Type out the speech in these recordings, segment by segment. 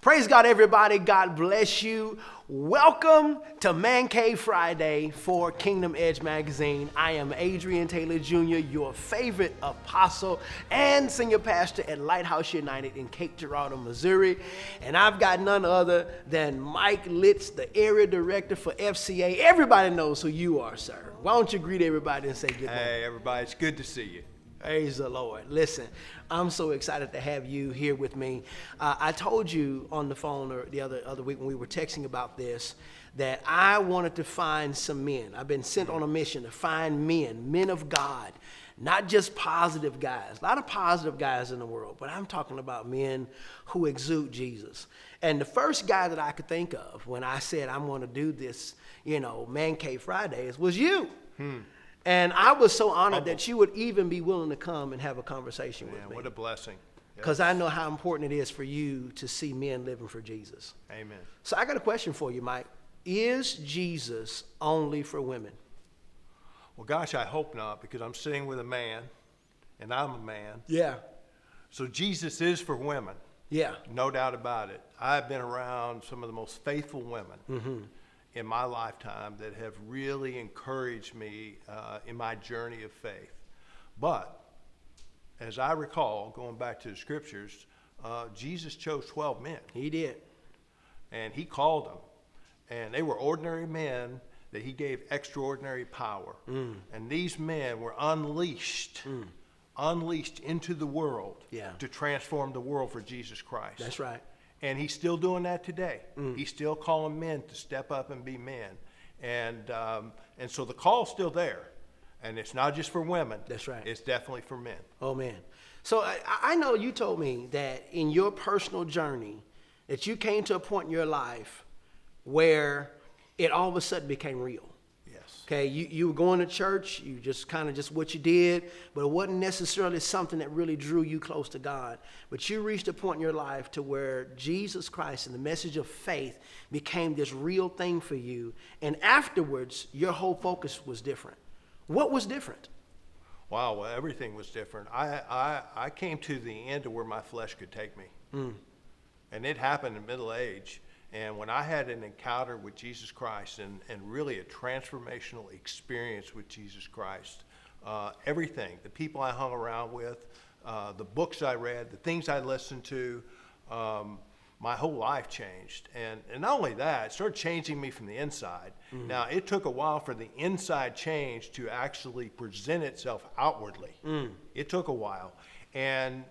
Praise God, everybody. God bless you. Welcome to Man Cave Friday for Kingdom Edge Magazine. I am Adrian Taylor Jr., your favorite apostle and senior pastor at Lighthouse United in Cape Girardeau, Missouri. And I've got none other than Mike Litz, the area director for FCA. Everybody knows who you are, sir. Why don't you greet everybody and say good morning? Hey, everybody. It's good to see you. Praise the Lord. Listen, I'm so excited to have you here with me. I told you on the phone the other week when we were texting about this that I wanted to find some men. I've been sent on a mission to find men of God, not just positive guys. A lot of positive guys in the world, but I'm talking about men who exude Jesus. And the first guy that I could think of when I said I'm going to do this, Man Cave Fridays was you. And I was so honored that you would even be willing to come and have a conversation with me. What a blessing. Because I know how important it is for you to see men living for Jesus. Amen. So I got a question for you, Mike. Is Jesus only for women? Well, gosh, I hope not, because I'm sitting with a man, and I'm a man. Yeah. So Jesus is for women. Yeah. No doubt about it. I've been around some of the most faithful women in my lifetime that have really encouraged me in my journey of faith. But as I recall, going back to the scriptures, Jesus chose 12 men. He did. And he called them. And they were ordinary men that he gave extraordinary power. And these men were unleashed into the world to transform the world for Jesus Christ. That's right. And he's still doing that today. He's still calling men to step up and be men. And so the call's still there. And it's not just for women. That's right. It's definitely for men. Oh, man. So I know you told me that in your personal journey that you came to a point in your life where it all of a sudden became real. Yes. Okay, you were going to church, you just kind of just what you did, but it wasn't necessarily something that really drew you close to God. But you reached a point in your life to where Jesus Christ and the message of faith became this real thing for you. And afterwards, your whole focus was different. What was different? Wow, well, everything was different. I came to the end of where my flesh could take me. And it happened in middle age. And when I had an encounter with Jesus Christ and really a transformational experience with Jesus Christ, everything, the people I hung around with, the books I read, the things I listened to, my whole life changed. And not only that, it started changing me from the inside. Now, it took a while for the inside change to actually present itself outwardly. It took a while. And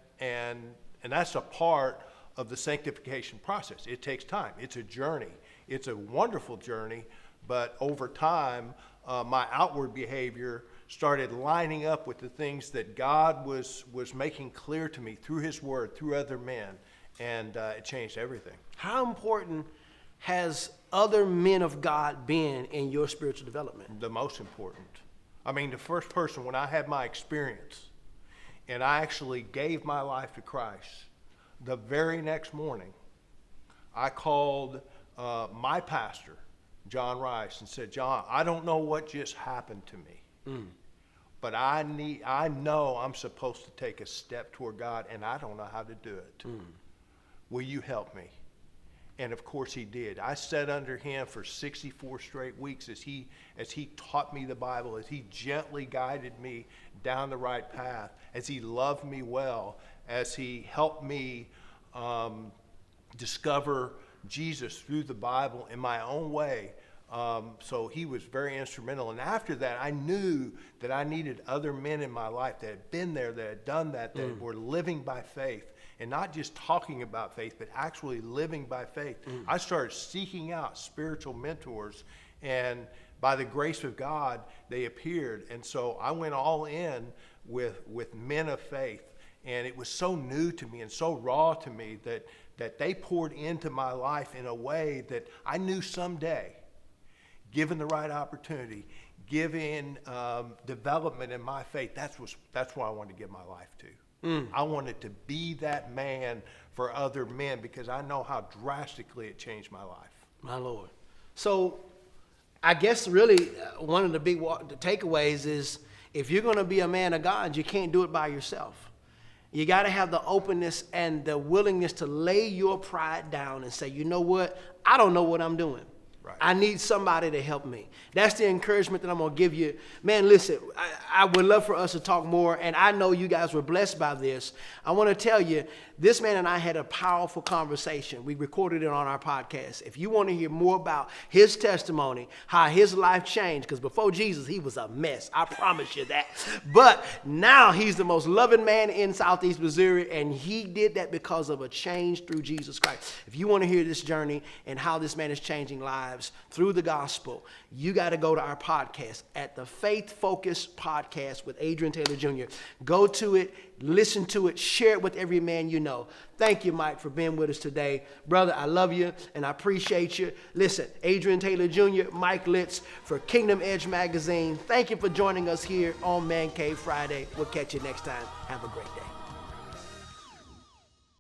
that's a part of the sanctification process. It takes time. It's a journey. It's a wonderful journey, but over time, my outward behavior started lining up with the things that God was making clear to me through his word, through other men, and it changed everything. How important has other men of God been in your spiritual development? The most important. I mean, the first person, when I had my experience, and I actually gave my life to Christ, the very next morning, I called my pastor, John Rice, and said, John, I don't know what just happened to me, but I know I'm supposed to take a step toward God, and I don't know how to do it. Will you help me? And of course he did. I sat under him for 64 straight weeks as he taught me the Bible, as he gently guided me down the right path, as he loved me well, as he helped me discover Jesus through the Bible in my own way. So he was very instrumental. And after that, I knew that I needed other men in my life that had been there, that had done that, that were living by faith. And not just talking about faith, but actually living by faith. I started seeking out spiritual mentors, and by the grace of God, they appeared. And so I went all in with men of faith. And it was so new to me and so raw to me that they poured into my life in a way that I knew someday, given the right opportunity, given development in my faith, that's what I wanted to give my life to. I wanted to be that man for other men because I know how drastically it changed my life. My Lord. So I guess really one of the big takeaways is if you're going to be a man of God, you can't do it by yourself. You got to have the openness and the willingness to lay your pride down and say, you know what? I don't know what I'm doing. Right. I need somebody to help me. That's the encouragement that I'm going to give you. Man, listen, I would love for us to talk more, and I know you guys were blessed by this. I want to tell you, this man and I had a powerful conversation. We recorded it on our podcast. If you want to hear more about his testimony, how his life changed, because before Jesus, he was a mess. I promise you that. But now he's the most loving man in Southeast Missouri, and he did that because of a change through Jesus Christ. If you want to hear this journey and how this man is changing lives through the gospel, you got to go to our podcast at the Faith Focus Podcast with Adrian Taylor Jr. Go to it, listen to it, share it with every man you know. Thank you, Mike, for being with us today. Brother, I love you and I appreciate you. Listen, Adrian Taylor Jr., Mike Litz for Kingdom Edge Magazine. Thank you for joining us here on Man Cave Friday. We'll catch you next time. Have a great day.